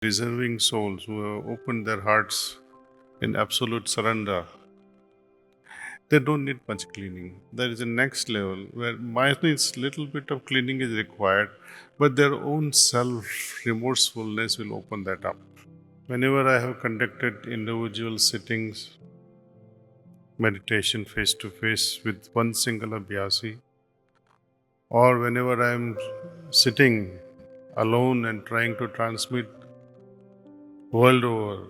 deserving souls who have opened their hearts in absolute surrender. They don't need much cleaning. There is a next level where minor little bit of cleaning is required, but their own self remorsefulness will open that up. Whenever I have conducted individual sittings, meditation face to face with one single abhyasi, or whenever I am sitting alone and trying to transmit world over,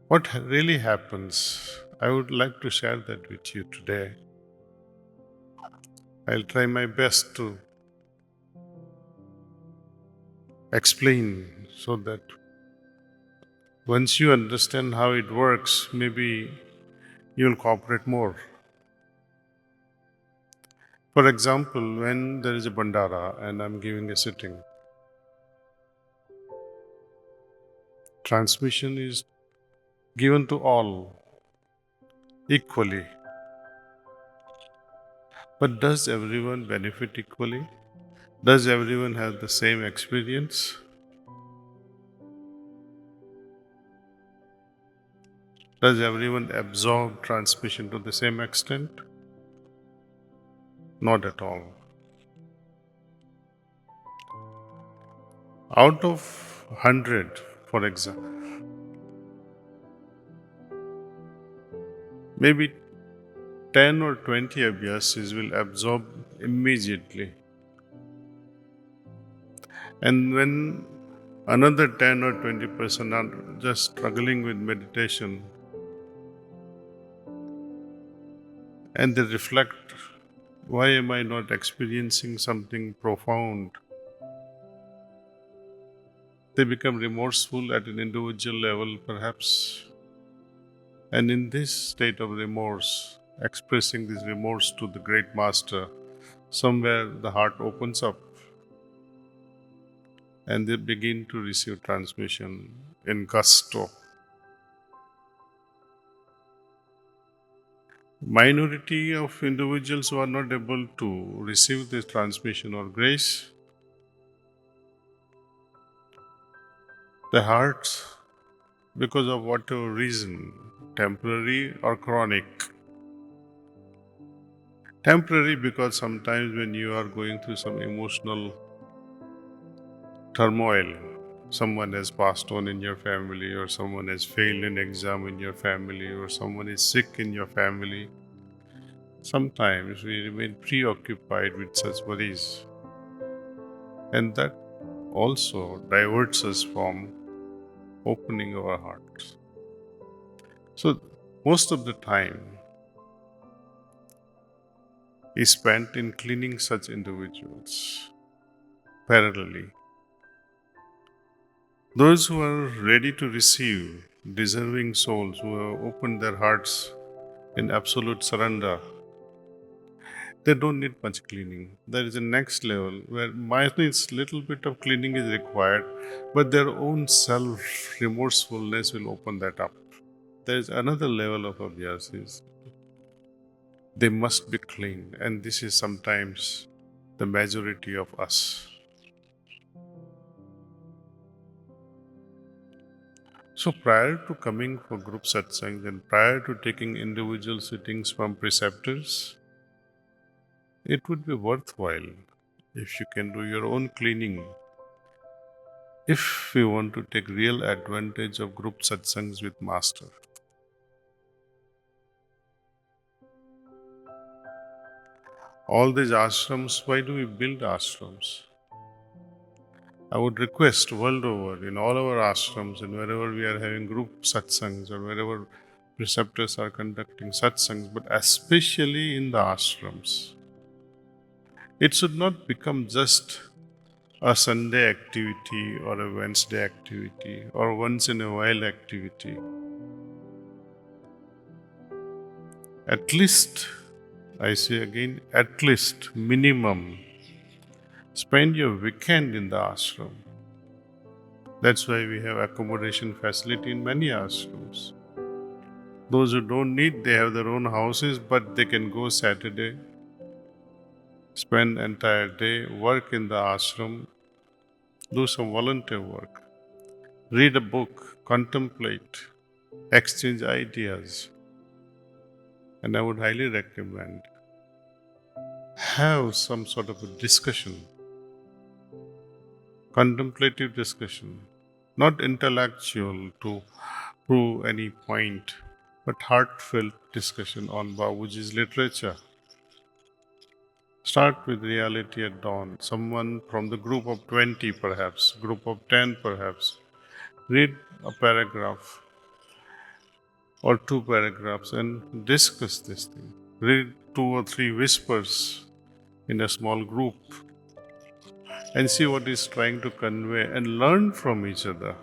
what really happens, I would like to share that with you today. I'll try my best to explain so that once you understand how it works, maybe you'll cooperate more. For example, when there is a bandara and I'm giving a sitting, transmission is given to all equally. But does everyone benefit equally? Does everyone have the same experience? Does everyone absorb transmission to the same extent? Not at all. Out of 100, for example, maybe 10 or 20 abhyasis will absorb immediately. And when another 10 or 20% are just struggling with meditation and they reflect, why am I not experiencing something profound? They become remorseful at an individual level, perhaps. And in this state of remorse, expressing this remorse to the great master, somewhere the heart opens up and they begin to receive transmission in gusto. Minority of individuals who are not able to receive this transmission or grace, the hearts, because of whatever reason, temporary or chronic. Temporary because sometimes when you are going through some emotional turmoil, someone has passed on in your family, or someone has failed an exam in your family, or someone is sick in your family, sometimes we remain preoccupied with such worries. And that also diverts us from opening our hearts. So, most of the time is spent in cleaning such individuals parallelly. Those who are ready to receive, deserving souls who have opened their hearts in absolute surrender, they don't need much cleaning. There is a next level where minor little bit of cleaning is required, but their own self remorsefulness will open that up. There is another level of abhyasis. They must be clean, and this is sometimes the majority of us. So prior to coming for group satsangs and prior to taking individual sittings from preceptors, it would be worthwhile if you can do your own cleaning. If we want to take real advantage of group satsangs with Master. All these ashrams, why do we build ashrams? I would request world over in all our ashrams and wherever we are having group satsangs or wherever preceptors are conducting satsangs, but especially in the ashrams, it should not become just a Sunday activity or a Wednesday activity or once in a while activity. At least, I say again, at least minimum, spend your weekend in the ashram. That's why we have accommodation facility in many ashrams. Those who don't need, they have their own houses, but they can go Saturday, spend entire day, work in the ashram, do some volunteer work, read a book, contemplate, exchange ideas, and I would highly recommend have some sort of a discussion, contemplative discussion, not intellectual to prove any point, but heartfelt discussion on Babuji's literature. Start with reality at dawn. Someone from the group of 20 perhaps, group of 10 perhaps, read a paragraph or two paragraphs and discuss this thing. Read two or three whispers in a small group and see what is trying to convey and learn from each other.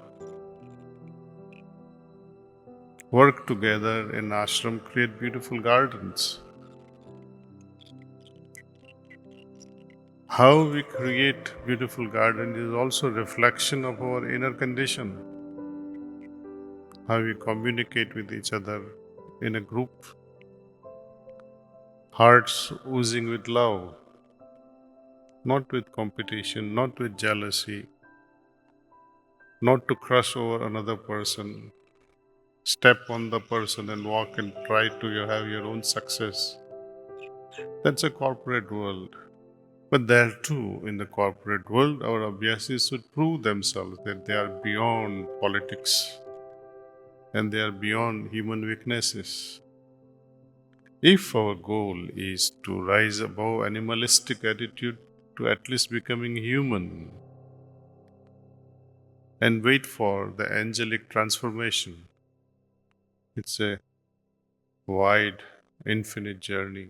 Work together in ashram, create beautiful gardens. How we create beautiful gardens is also a reflection of our inner condition. How we communicate with each other in a group. Hearts oozing with love, not with competition, not with jealousy, not to crush over another person, step on the person and walk and try to have your own success. That's a corporate world. But there too, in the corporate world, our abhyasis should prove themselves that they are beyond politics and they are beyond human weaknesses. If our goal is to rise above animalistic attitude to at least becoming human and wait for the angelic transformation, it's a wide, infinite journey.